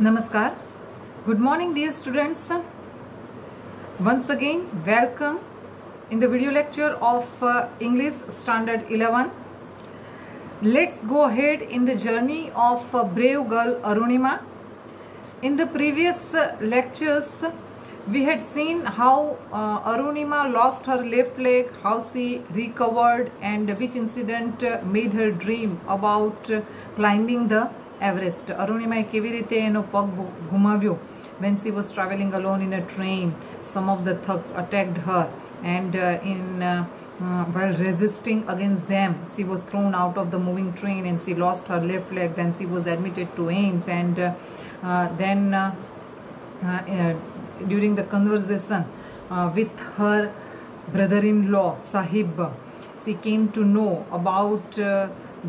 Namaskar. Good morning, dear students. Once again, welcome in the video lecture of English Standard 11. Let's go ahead in the journey of brave girl Arunima. In the previous lectures, we had seen how Arunima lost her left leg, how she recovered, and which incident made her dream about climbing the Everest. Arunima કેવી રીતે એનો પગ ગુમાવ્યો when she was traveling alone in a train. Some of the thugs attacked her, and while resisting against them, she was thrown out of the moving train and she lost her left leg. Then she was admitted to AIIMS, and during the conversation with her brother-in-law Sahib, she came to know about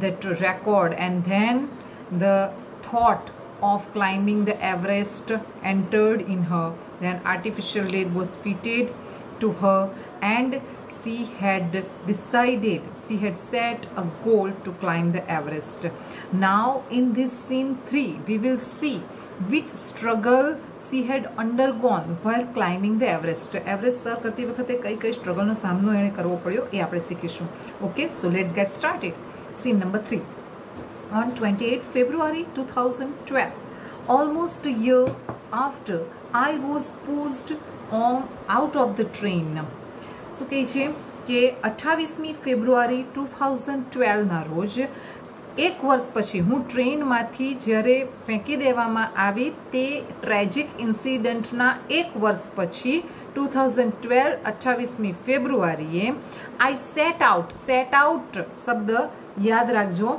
that record, and then the thought of climbing the Everest entered in her. Then artificial leg was fitted to her, and she had decided, she had set a goal to climb the Everest. Now in this scene 3, we will see which struggle she had undergone while climbing the Everest. Everest sir કરતી વખતે કઈ સ્ટ્રગલનો સામનો એને કરવો પડ્યો એ આપણે શીખીશું. Okay, so let's get started. Scene number 3. On 28 February 2012, almost a year after I was pushed out of the train. શું કહે છે કે 28મી ફેબ્રુઆરી 2012ના રોજ એક વર્ષ પછી હું ટ્રેનમાંથી જ્યારે ફેંકી દેવામાં આવી તે ટ્રેજિક ઇન્સિડન્ટના એક વર્ષ પછી 2012 28મી ફેબ્રુઆરીએ આઈ સેટ આઉટ શબ્દ યાદ રાખજો.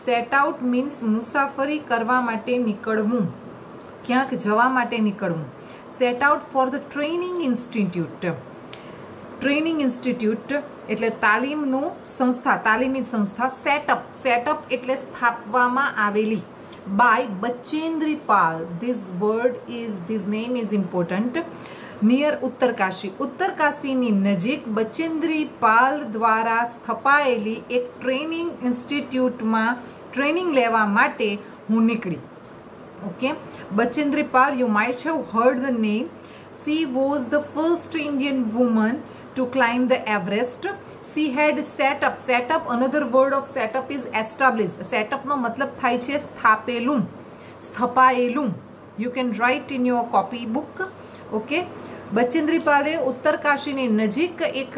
સેટ આઉટ મીન્સ મુસાફરી કરવા માટે નીકળવું, ક્યાંક જવા માટે નીકળવું. Set out for the training institute. Training institute એટલે તાલીમનું સંસ્થા, તાલીમી સંસ્થા. સેટઅપ એટલે સ્થાપવામાં આવેલી. By Bachendri Pal. This name is important. Near Uttarkashi. ઉત્તરકાશીની નજીક બચેન્દ્રી પાલ દ્વારા સ્થપાયેલી એક ટ્રેનિંગ ઇન્સ્ટિટ્યૂટમાં ટ્રેનિંગ લેવા માટે હું નીકળી. Okay, Bachendri Pal, you might have heard the name. She was the first Indian woman to climb the Everest. She had set up, another word of set up is establish. Set up નો મતલબ થાય છે સ્થાપેલું, સ્થપાયેલું. You can write in your copy book. Okay, Bachendri પાલે ઉત્તરકાશીની નજીક એક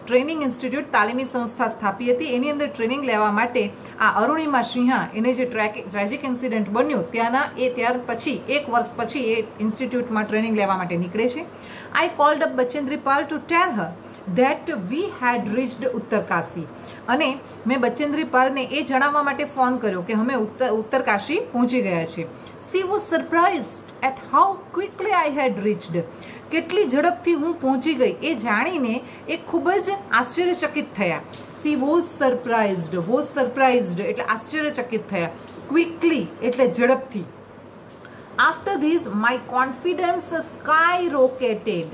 training institute, તાલીમી સંસ્થા સ્થાપી હતી. એની અંદર training લેવા માટે આ અરુણિમા સિંહા, એને જે ટ્રેજિક ઇન્સિડન્ટ બન્યો ત્યાર પછી એક વર્ષ પછી એ ઇન્સ્ટિટ્યૂટમાં ટ્રેનિંગ લેવા માટે નીકળે છે. I called up Bachendri Pal to tell her that we had reached Uttarkashi. અને મેં બચેન્દ્રી પાલને એ જણાવવા માટે ફોન કર્યો કે અમે ઉત્તરકાશી પહોંચી ગયા છીએ. She was surprised at how quickly I had reached. કેટલી ઝડપથી હું પહોંચી ગઈ એ જાણીને એ ખૂબ જ આશ્ચર્યચકિત થયા. She was surprised એટલે આશ્ચર્યચકિત થયા. Quickly એટલે ઝડપથી. After this my confidence skyrocketed.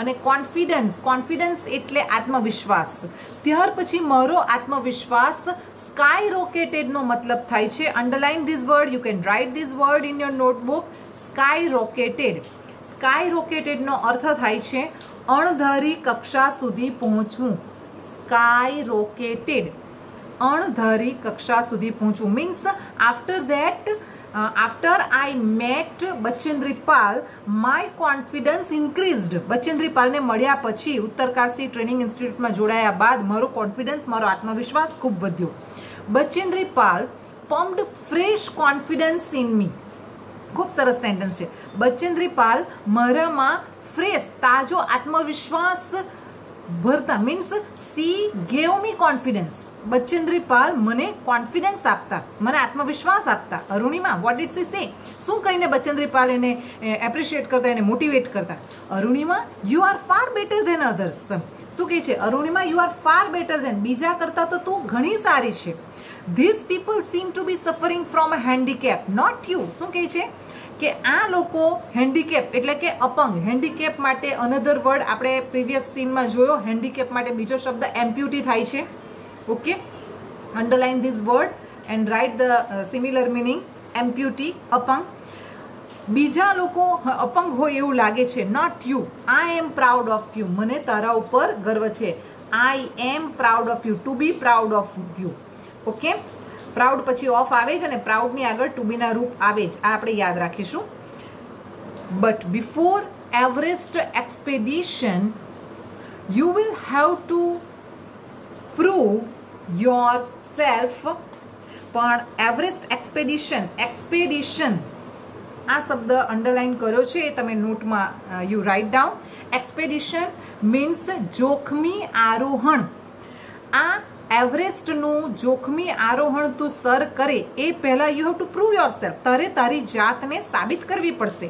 અને કોન્ફિડન્સ એટલે આત્મવિશ્વાસ. ત્યાર પછી મારો આત્મવિશ્વાસ સ્કાયરોકેટેડનો મતલબ થાય છે. Underline this word, you can write this word in your notebook. સ્કાયરોકેટેડનો અર્થ થાય છે અણધારી કક્ષા સુધી પહોંચવું. સ્કાયરોકેટેડ, અણધારી કક્ષા સુધી પહોંચવું means after I met Bachendri Pal, my confidence increased. Bachendri પાલને મળ્યા પછી, ઉત્તરકાશી ટ્રેનિંગ ઇન્સ્ટિટ્યૂટમાં જોડાયા બાદ મારો કોન્ફિડન્સ, મારો આત્મવિશ્વાસ ખૂબ વધ્યો. Bachendri Pal pumped fresh confidence in me. ખૂબ સરસ સેન્ટેન્સ છે. બચેન્દ્રી પાલ મારામાં ફ્રેશ, તાજો આત્મવિશ્વાસ ભરતા means she gave me confidence. Bachendri Pal મને કોન્ફિડન્સ આપતા, મને આત્મવિશ્વાસ આપતા. અરુણિમા, વોટ ડીડ શી સે? શું કહીને બચેન્દ્રી પાલ એને એપ્રિશિએટ કરતા, એને મોટિવેટ કરતા? Arunima, you are far better than others. શું કહે છે? Arunima, you are far better than, બીજા કરતા તો તું ઘણી સારી છે. This people seem to be suffering from a handicap, not you. શું કહે છે કે આ લોકો હેન્ડીકેપ એટલે કે અપંગ. હેન્ડીકેપ માટે અનધર વર્ડ આપણે પ્રીવિયસ સીનમાં જોયો. હેન્ડીકેપ માટે બીજો શબ્દ એમ્પ્યુટી થાય છે. Okay, underline this word and write the similar meaning. Amputee, apang. બીજા લોકો અપંગ હોય એવું લાગે છે. Note you. I am proud of you. મને તારા ઉપર ગર્વ છે. I am proud of you. To be proud of you. Okay, proud પછી ઓફ આવે છે અને પ્રાઉડની આગળ ટુ બીના રૂપ આવે જ. આ આપણે યાદ રાખીશું. But before Everest expedition you will have to prove yourself. પણ એવરેસ્ટ એક્સપેડિશન, એક્સપેડિશન આ શબ્દ અંડરલાઈન કર્યો છે, એ તમે નોટમાં you write down. Expedition means જોખમી આરોહણ. આ એવરેસ્ટનું જોખમી આરોહણ તું સર કરે એ પહેલાં you have to prove your self. તારે તારી જાતને સાબિત કરવી પડશે.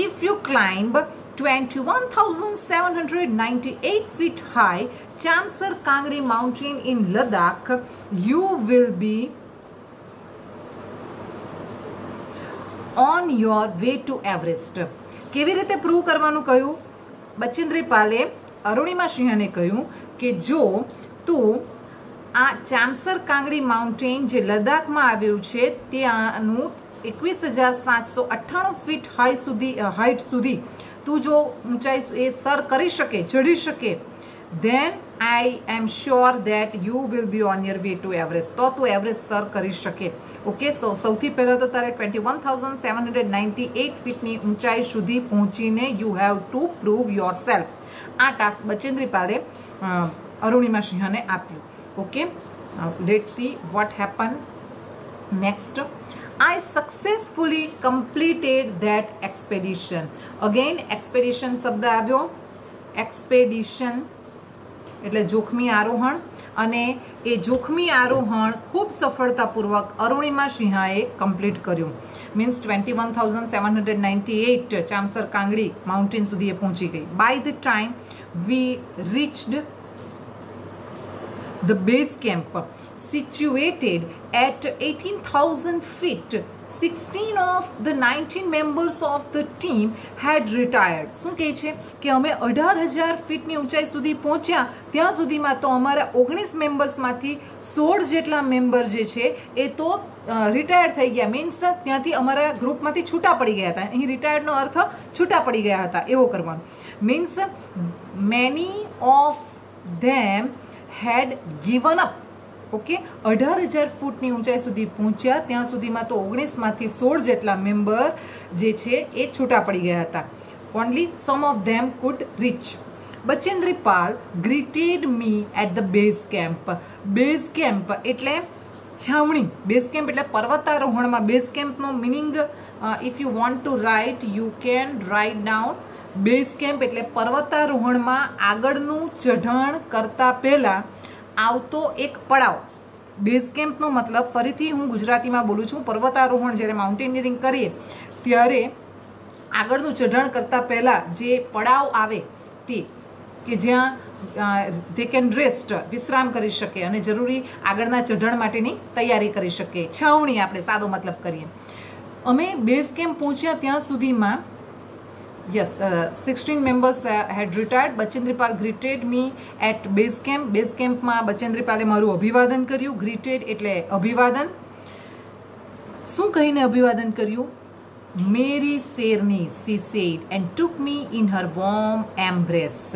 If you climb 21,798 feet high Chamsar Kangri mountain in Ladakh, you will be on your way to Everest. કેવી રીતે પ્રૂવ કરવાનું કહ્યું? બચેન્દ્રી પાલે અરુણિમા સિંહને કહ્યું કે જો તું આ ચામસર કાંગરી માઉન્ટેન જે લદ્દાખમાં આવ્યું છે ત્યાંનું 21,798 ફીટ હાઈટ સુધી તું જો ઊંચાઈ એ સર કરી શકે, ચઢી શકે, then I am sure that you will be on your way to Everest. તો તું એવરેસ્ટ સર કરી શકે. ઓકે, સૌથી પહેલાં તો તારે 21,798 ફીટની ઊંચાઈ સુધી પહોંચીને you have to prove your self. આ ટાસ્ક બચેન્દ્રી પાલે અરુણિમા સિંહને આપ્યું. Okay, let's see what happen next. I successfully completed that expedition. Again, expedition શબ્દ આવ્યો. એક્સપેડિશન એટલે જોખમી આરોહણ, અને એ જોખમી આરોહણ ખૂબ સફળતાપૂર્વક અરુણિમા સિંહાએ કમ્પ્લીટ કર્યું. મીન્સ 21,798 ચામસર કાંગડી માઉન્ટેન સુધી એ પહોંચી ગઈ. By the time we reached the base camp situated at 18,000 feet, 16 of the 19 members of the team had retired. શું કહે છે કે અમે 18,000 ફીટની ઊંચાઈ સુધી પહોંચ્યા ત્યાં સુધીમાં તો અમારા 19 મેમ્બર્સમાંથી 16 જેટલા મેમ્બર જે છે એ તો રિટાયર્ડ થઈ ગયા. મીન્સ ત્યાંથી અમારા ગ્રુપમાંથી છૂટા પડી ગયા હતા. અહીં રિટાયર્ડનો અર્થ છૂટા પડી ગયા હતા એવો કરવાનો. Means many of them had given up. Okay, 18,000 ફૂટની ઊંચાઈ સુધી પહોંચ્યા ત્યાં સુધીમાં તો 19માંથી 16 જેટલા મેમ્બર જે છે એ છૂટા પડી ગયા હતા. Only some of them could reach. Bachendri Pal greeted me at the base camp. Base camp એટલે છાવણી. બેઝ કેમ્પ એટલે પર્વતારોહણમાં બેઝ કેમ્પનો meaning if you want to write you can write down. Base camp એટલે પર્વતારોહણમાં આગળનું ચઢાણ કરતા પહેલા આવતો એક પડાવ. બેઝ કેમ્પનો મતલબ, ફરીથી હું ગુજરાતીમાં બોલું છું, પર્વતારોહણ જ્યારે માઉન્ટેનિયરિંગ કરીએ ત્યારે આગળનું ચઢાણ કરતા પહેલા જે પડાવ આવે તે, કે જ્યાં they can rest, વિશ્રામ કરી શકે અને જરૂરી આગળના ચઢાણ માટેની તૈયારી કરી શકે. છાવણી આપણે સાદો મતલબ કરીએ. અમે બેઝ કેમ્પ પહોંચ્યા ત્યાં સુધીમાં yes 16 members had retired. Bachendri Pal greeted me at base camp. base camp માં બચેન્દ્રી પાલે મારું અભિવાદન કર્યું. greeted એટલે અભિવાદન. શું કહીને અભિવાદન કર્યું? મેરી શેરની, she said, and took me in her warm embrace.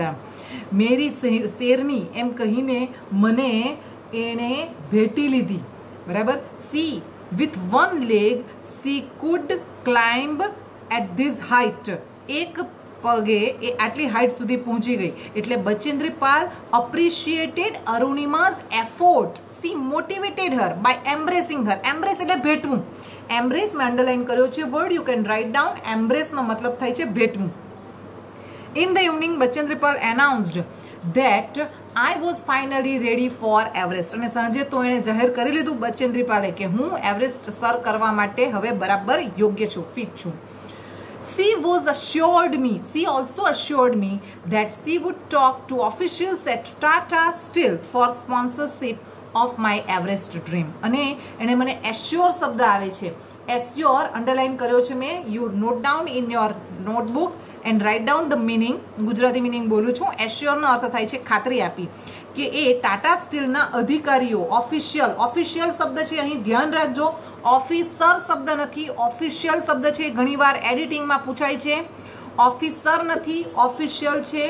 મેરી શેરની એમ કહીને મને એણે ભેટી લીધી. બરાબર. she with one leg she could climb at this height. એક પગે એ આટલી હાઇટ સુધી પહોંચી ગઈ. એટલે Bachendri Pal appreciated Arunima's effort. She motivated her by embracing her. Embrace એટલે ભેટવું. એમ્બ્રેસ મેં અંડરલાઈન કર્યો છે word, you can write down. એમ્બ્રેસનો મતલબ થાય છે ભેટવું. In the evening Bachendri Pal announced that I was finally ready for Everest. અને સાંજે તો એણે જાહેર કરી લીધું બચેન્દ્રી પાલે કે હું એવરેસ્ટ સર કરવા માટે હવે બરાબર યોગ્ય છું, ફિટ છું. She also assured me that she would talk to officials at Tata Steel for sponsorship of my Everest dream. અને એને મને એશ્યોર શબ્દ આવે છે. એશ્યોર અંડરલાઈન કર્યો છે મેં. You note down in your notebook and write down the meaning. Gujarati meaning બોલું છું. એશ્યોરનો અર્થ થાય છે ખાતરી આપી, કે એ ટાટા સ્ટીલના અધિકારીઓ, ઓફિશિયલ શબ્દ છે અહીં ધ્યાન રાખજો. ઓફિસર શબ્દ નથી, ઓફિશિયલ શબ્દ છે. ઘણીવાર એડિટિંગમાં પૂછાય છે. ઓફિસર નથી, ઓફિશિયલ છે.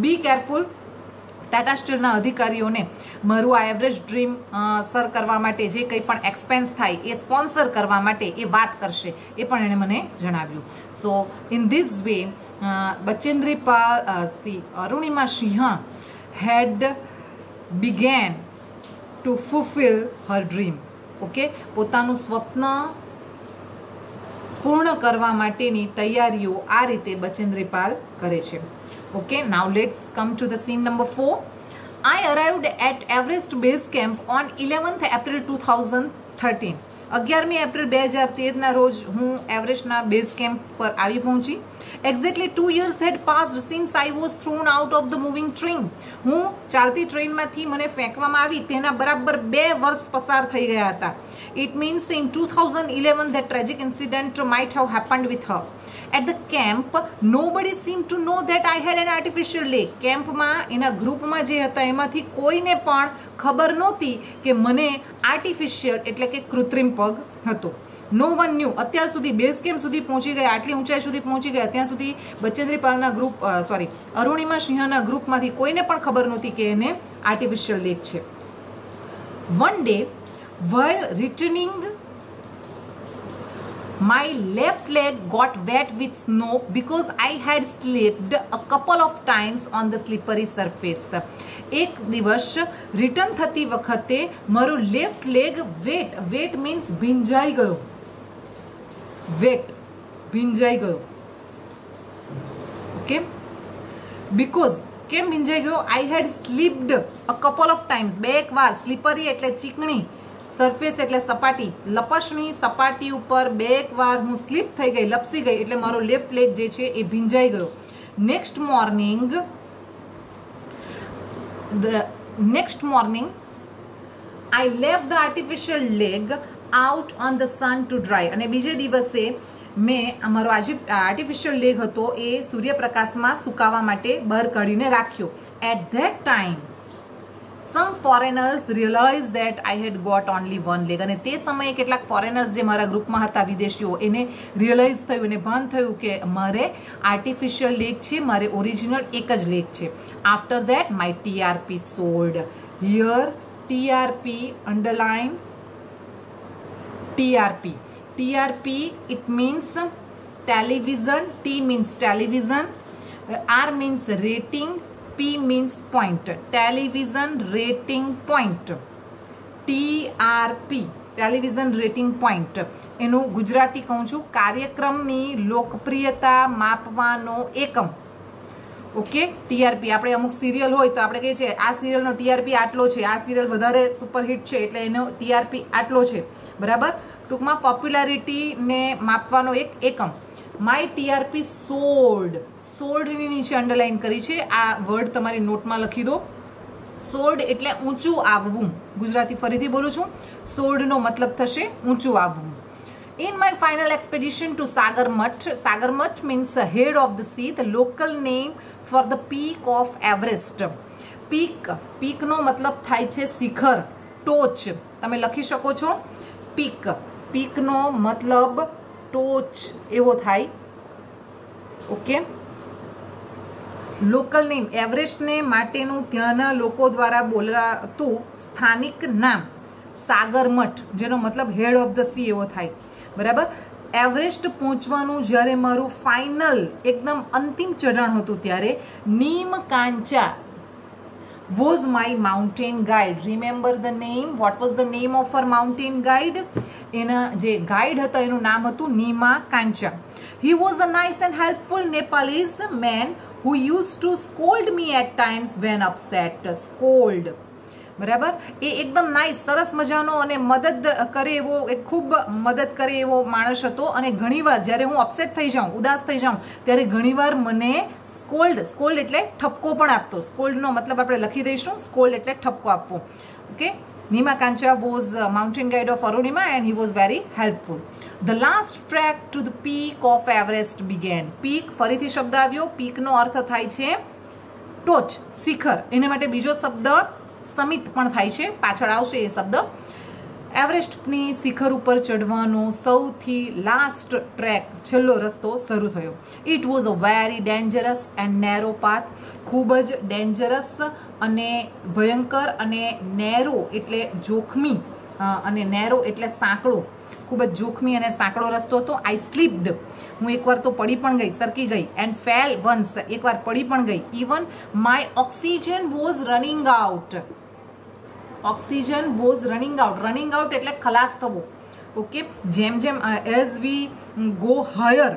Be careful. ટાટા સ્ટીલના અધિકારીઓને મારું આ એવરેજ ડ્રીમ સર કરવા માટે જે કંઈ પણ એક્સપેન્સ થાય એ સ્પોન્સર કરવા માટે એ વાત કરશે, એ પણ એણે મને જણાવ્યું. સો in this way Bachendri Pal Arunima Singh had began to fulfill her dream. Okay, પોતાનું સ્વપ્ન પૂર્ણ કરવા માટેની તૈયારીઓ આ રીતે બચેન્દ્રી પાલ કરે છે. Okay, now let's come to the scene number 4. I arrived at Everest Base Camp on 11th April 2013. 11મી April 2013 ના રોજ હું એવરેસ્ટના બેઝ કેમ્પ પર આવી પહોંચી. Exactly 2 years had passed since I was thrown out of the moving train. હું ચાલતી ટ્રેનમાંથી મને ફેંકવામાં આવી તેના બરાબર 2 વર્ષ પસાર થઈ ગયા હતા. It means in 2011 that tragic incident might have happened with her. At the camp, nobody seemed to know that I had an artificial leg. કેમ્પમાં એના ગ્રુપમાં જે હતા એમાંથી કોઈને પણ ખબર નહોતી કે મને આર્ટિફિશિયલ એટલે કે કૃત્રિમ પગ હતો. નો વન ન્યૂ. અત્યાર સુધી બેઝ કેમ્પ સુધી પહોંચી ગયા, આટલી ઊંચાઈ સુધી પહોંચી ગયા, ત્યાં સુધી બચેન્દ્રી પાલના ગ્રુપ અરુણિમા સિંહના ગ્રુપમાંથી કોઈને પણ ખબર નહોતી કે એને આર્ટિફિશિયલ લેગ છે. One day while returning, my left leg got wet with snow because I had slipped a couple of times on the slippery surface. એક દિવસ રિટર્ન થતી વખતે મારું લેફ્ટ લેગ વેટ મીન્સ ભીંજાઈ ગયો. ભીંજાઈ ગયો. ઓકે, બીકોઝ કેમ ભીંજાઈ ગયો? I had slipped a couple of times. 2 વાર. સ્લીપરી એટલે ચીકણી, સરફેસ એટલે સપાટી, લપસણી સપાટી ઉપર 2 વાર હું સ્લીપ થઈ ગઈ, લપસી ગઈ, એટલે મારો લેફ્ટ લેગ જે છે એ ભીંજાઈ ગયો. Next morning I left the artificial leg out on the sun to dry. અને બીજે દિવસે મેં અમારો આર્ટિફિશિયલ લેગ હતો એ સૂર્યપ્રકાશમાં સુકાવા માટે બહાર કાઢીને રાખ્યો. At that time some foreigners realized that I had got only one leg. અને તે સમયે કેટલાક ફોરેનર્સ જે મારા ગ્રુપમાં હતા, વિદેશીઓ, એને રિયલાઇઝ થયું, એને ભાન થયું કે મારે આર્ટિફિશિયલ લેગ છે, મારે ઓરિજિનલ એક જ લેગ છે. After that my TRP sold. Here TRP, underline TRP. TRP, it means television. T means television. R means rating. P means point. Television rating point. TRP, television rating point. એનું ગુજરાતી કહું છું, કાર્યક્રમની લોકપ્રિયતા માપવાનો એકમ. Okay, TRP. આપણે અમુક serial હોય તો આપણે કહીએ છીએ આ સિરિયલનો TRP આટલો છે, આ સિરિયલ વધારે સુપરહિટ છે એટલે એનો TRP આટલો છે. બરાબર? ટૂંકમાં પોપ્યુલારિટીને માપવાનો એક એકમ. My TRP sold. સોલ્ડની નીચે અંડરલાઈન કરી છે. આ વર્ડ તમારી નોટમાં લખી દો. સોલ્ડ એટલે ઊંચું આવવું. ગુજરાતી ફરીથી બોલું છું. સોલ્ડનો મતલબ થશે ઊંચું આવવું. In my final expedition to Sagarmat, Sagarmat means head of the sea, the local name for the peak of Everest. Peak નો મતલબ થાય છે શિખર, ટોચ. તમે લખી શકો છો peak નો મતલબ ટોચ એવો થાય. ઓકે, લોકલ નેમ એવરેસ્ટને માટેનું ત્યાંના લોકો દ્વારા બોલાતું સ્થાનિક નામ સાગરમઠ, જેનો મતલબ હેડ ઓફ ધ સી એવો થાય. બરાબર? એવરેસ્ટ પહોંચવાનું જ્યારે મારું ફાઇનલ એકદમ અંતિમ ચઢાણ હતું ત્યારે નીમકાંચા was my mountain guide. Remember the name? What was the name of her mountain guide? એના જે ગાઈડ હતા એનું નામ હતું Nima કાંચા. He was a nice and helpful Nepalese man who used to scold me at times when upset. Scold. બરાબર? એ એકદમ nice, સરસ મજાનો અને મદદ કરે એવો, એક ખૂબ મદદ કરે એવો માણસ હતો. અને ઘણીવાર જ્યારે હું અપસેટ થઈ જાઉં, ઉદાસ થઈ જાઉં, ત્યારે ઘણીવાર મને સ્કોલ્ડ એટલે ઠપકો પણ આપતો. સ્કોલ્ડનો મતલબ આપણે લખી દઈશું. સ્કોલ્ડ એટલે ઠપકો આપવો. Okay, Nima Kancha was a mountain guide of Arunima and he was very helpful. The last trek to the peak of Everest began. Peak, ફરીથી શબ્દ આવ્યો. પીકનો અર્થ થાય છે ટોચ, શિખર. એને માટે બીજો શબ્દ સમિત પણ થાય છે, પાછળ આવશે એ શબ્દ. એવરેસ્ટની શિખર ઉપર ચડવાનો સૌથી લાસ્ટ ટ્રેક, છેલ્લો રસ્તો શરૂ થયો. It was a very dangerous and narrow path. ખૂબ જ ડેન્જરસ અને ભયંકર, અને નેરો એટલે જોખમી, અને નેરો એટલે સાંકડો. ખૂબ જ જોખમી અને સાંકડો રસ્તો હતો. આઈ સ્લીપ્ડ. હું એકવાર તો પડી પણ ગઈ, સરકી ગઈ. And fail once. એકવાર પડી પણ ગઈ. Even my oxygen was running out. Oxygen was running out. Running out એટલે ખલાસ થવો. ઓકે. જેમ જેમ as we go higher,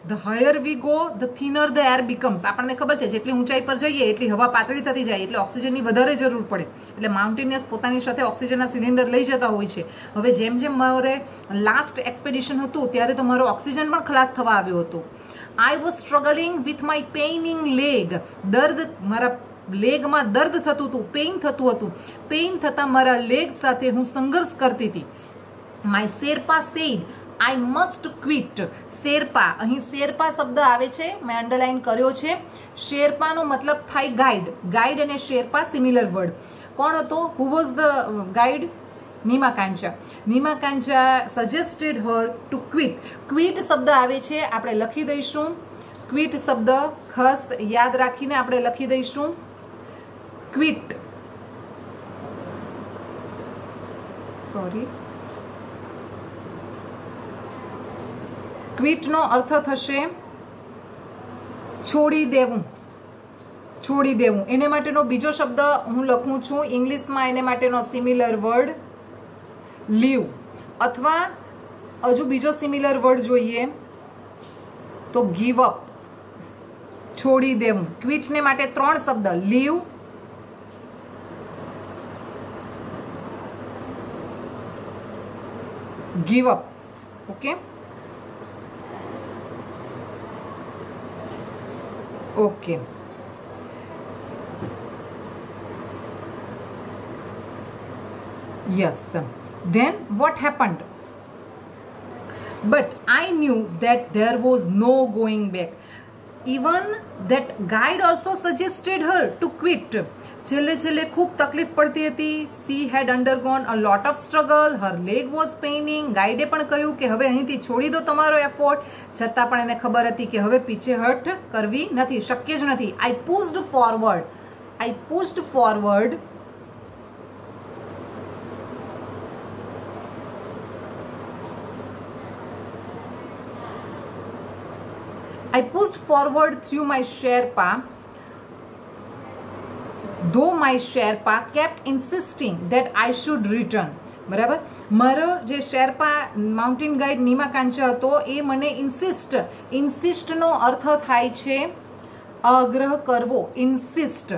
the higher we go the thinner the air becomes. આપણને ખબર છે જેટલી ઊંચાઈ પર જઈએ એટલી હવા પાતળી થતી જાય, એટલે ઓક્સિજનની વધારે જરૂર પડે. એટલે માઉન્ટેનિયર્સ પોતાની સાથે ઓક્સિજનના સિલિન્ડર લઈ જતા હોય છે. હવે જેમ જેમ મારે લાસ્ટ એક્સપેડિશન હતું ત્યારે તો મારો ઓક્સિજન પણ ખલાસ થવા આવ્યો હતો. I was struggling with my paining leg. દર્દ, મારા લેગમાં દર્દ થતું હતું, પેઇન થતું હતું. પેઇન થતા મારા લેગ સાથે હું સંઘર્ષ કરતી હતી. My Sherpa said I must quit. Sherpa, અહીં શેરપા શબ્દ આવે છે, મેં અંડરલાઈન કર્યો છે. શેરપાનો મતલબ થાય ગાઈડ. ગાઈડ અને શેરપા સિમિલર વર્ડ. કોણ હતો? Who was the guide? Nima Kancha. Nima Kancha suggested her to quit. Quit શબ્દ આવે છે, આપણે લખી દઈશું. ક્વિટ શબ્દ ખાસ યાદ રાખીને આપણે લખી દઈશું. ક્વિટ. સોરી, ક્વિટનો અર્થ થશે છોડી દેવું. છોડી દેવું. એને માટેનો બીજો શબ્દ હું લખું છું ઇંગ્લિશમાં. એને માટેનો સિમિલર વર્ડ લીવ. અથવા હજુ બીજો સિમિલર વર્ડ જોઈએ તો ગીવ અપ. છોડી દેવું. ક્વિટને માટે 3 શબ્દ: leave, give up. Okay. Okay. Yes. Then what happened? But I knew that there was no going back. Even that guide also suggested her to quit. છેલ્લે છેલ્લે ખૂબ તકલીફ પડતી હતી. She had undergone a lot of struggle. Her leg was paining. ગાઈડે પણ કહ્યું કે હવે અહીંથી છોડી દો તમારો એફોર્ટ. છતાં પણ એને ખબર હતી કે હવે પીછેહટ કરવી નથી, શક્ય જ નથી. I pushed forward. I pushed forward. I pushed forward through my Sherpa. Though my Sherpa kept insisting that I should return. બરાબર. મારો જે શેરપા માઉન્ટેન ગાઈડ નીમા કાંચા હતો એ મને ઇન્સિસ્ટનો અર્થ થાય છે આગ્રહ કરવો. ઇન્સિસ્ટ.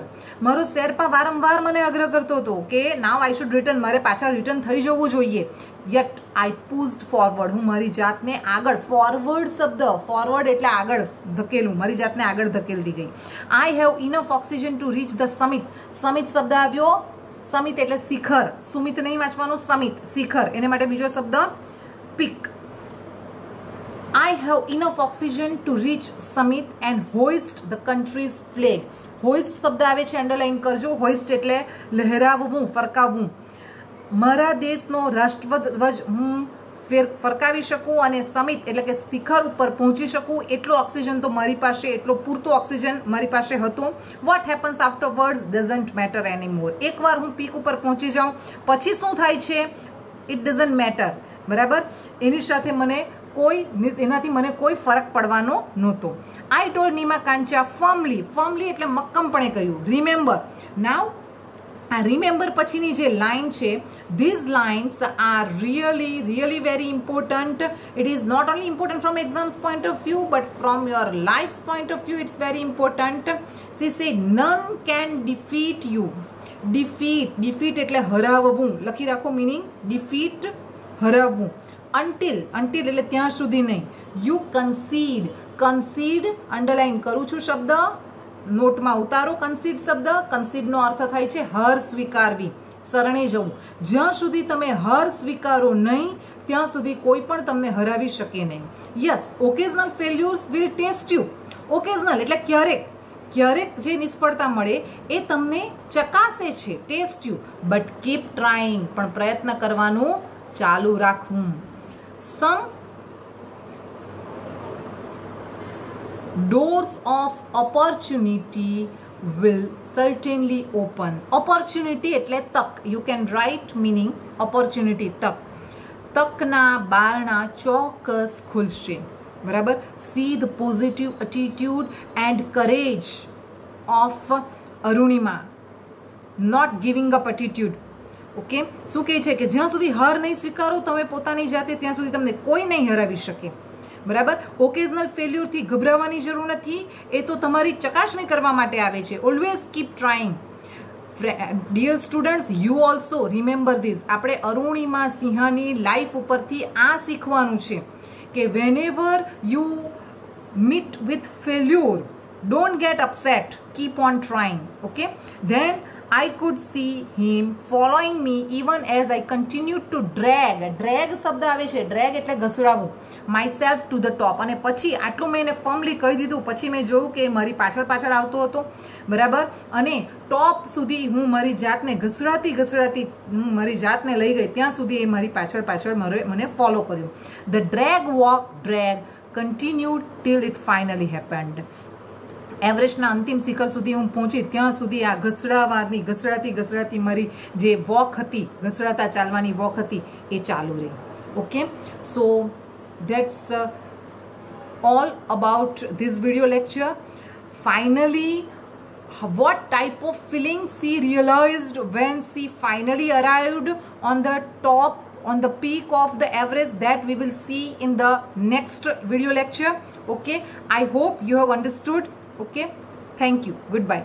મારો શેરપા વારંવાર મને આગ્રહ કરતો હતો કે નાવ આઈ શુડ રિટર્ન, મારે પાછા રિટર્ન થઈ જવું જોઈએ. યટ આઈ પુશ્ડ ફોરવર્ડ. હું મારી જાતને આગળ, ફોરવર્ડ શબ્દ, ફોરવર્ડ એટલે આગળ ધકેલું, મારી જાતને આગળ ધકેલતી ગઈ. I have enough oxygen to reach the summit. Summit શબ્દ આવ્યો. સમિત એટલે શિખર. સુમિત નહીં વાંચવાનું, સમિત, શિખર. એને માટે બીજો શબ્દ peak. I have enough oxygen to reach summit and hoist the country's flag. Hoist શબ્દ આવે છે, અંડરલાઈન કરજો. હોઇસ્ટ એટલે લહેરાવવું, ફરકાવવું. મારા દેશનો રાષ્ટ્રધ્વજ હું ફરકાવી શકું અને સમિત એટલે કે શિખર ઉપર પહોંચી શકું એટલો ઓક્સિજન તો મારી પાસે, એટલો પૂરતો ઓક્સિજન મારી પાસે હતો. What happens આફ્ટરવર્ડ્સ doesn't matter એનીમોર. એકવાર હું પીક ઉપર પહોંચી જાઉં પછી શું થાય છે, ઇટ ડઝન્ટ મેટર. બરાબર. એની સાથે મને એનાથી મને કોઈ ફરક પડવાનો નહોતો. આઈ ટોલ્ડ નીમા કાંચા ફર્મલી. ફર્મલી એટલે મક્કમપણે કહ્યું. રિમેમ્બર. નાવ આ રિમેમ્બર પછીની જે લાઇન છે, these lines are really very important. It is not only important from exams point of view but from your life point of view it's very important. She said none can defeat you. Defeat એટલે હરાવવું. લખી રાખો meaning. Defeat, હરાવવું. until એટલે ત્યાં સુધી નહીં. You કન્સીડ. કન્સીડ underline કરું છું શબ્દ, નોટમાં ઉતારો. કન્સીડ શબ્દ, કન્સીડનો અર્થ થાય છે હાર સ્વીકારવી, શરણે જવું. જ્યાં સુધી તમે હાર સ્વીકારો નહીં ત્યાં સુધી કોઈ પણ તમને હરાવી શકે નહીં. Yes, occasional failures will test you. Occasional એટલે ક્યારેક જે નિષ્ફળતા મળે એ તમને ચકાસે છે, test you. But keep trying, પણ પ્રયત્ન કરવાનું ચાલુ રાખવું. Some doors of opportunity will certainly open. Opportunity એટલે તક. You can write meaning opportunity, તક. તકના બારણા ચોક્કસ ખુલશે. બરાબર. See the positive attitude and courage of Arunima. Not giving up attitude. Okay, શું કહે છે કે જ્યાં સુધી હાર નહીં સ્વીકારો તમે પોતાની જાતે, ત્યાં સુધી તમને કોઈ નહીં હરાવી શકે. બરાબર. ઓકેઝનલ ફેલ્યુરથી ગભરાવાની જરૂર નથી, એ તો તમારી ચકાસણી કરવા માટે આવે છે. Always keep trying. Dear students, you also remember this. આપણે અરુણિમા સિંહાની લાઈફ ઉપરથી આ શીખવાનું છે કે whenever you meet with failure, don't get upset, keep on trying. Okay, then I could see him following me even as I continued to drag શબ્દ આવે છે, drag એટલે ઘસડાવવું, myself to the top. અને પછી આટલું મેં એને ફર્મલી કહી દીધું, પછી મેં જોયું કે મારી પાછળ પાછળ આવતો હતો. બરાબર. અને ટોપ સુધી હું મારી જાતને ઘસડાતી હું મારી જાતને લઈ ગઈ, ત્યાં સુધી એ મારી પાછળ પાછળ મને ફોલો કર્યું. The drag continued till it finally happened. એવરેસ્ટના અંતિમ શિખર સુધી હું પહોંચી, ત્યાં સુધી આ ઘસડાતી મારી જે વોક હતી, ઘસડાતા ચાલવાની વોક હતી, એ ચાલુ રહી. Okay, so that's all about this video lecture. Finally, what type of feeling she realized when she finally arrived on the top, on the peak of the Everest, that we will see in the next video lecture. Okay, I hope you have understood. Okay, thank you. Goodbye.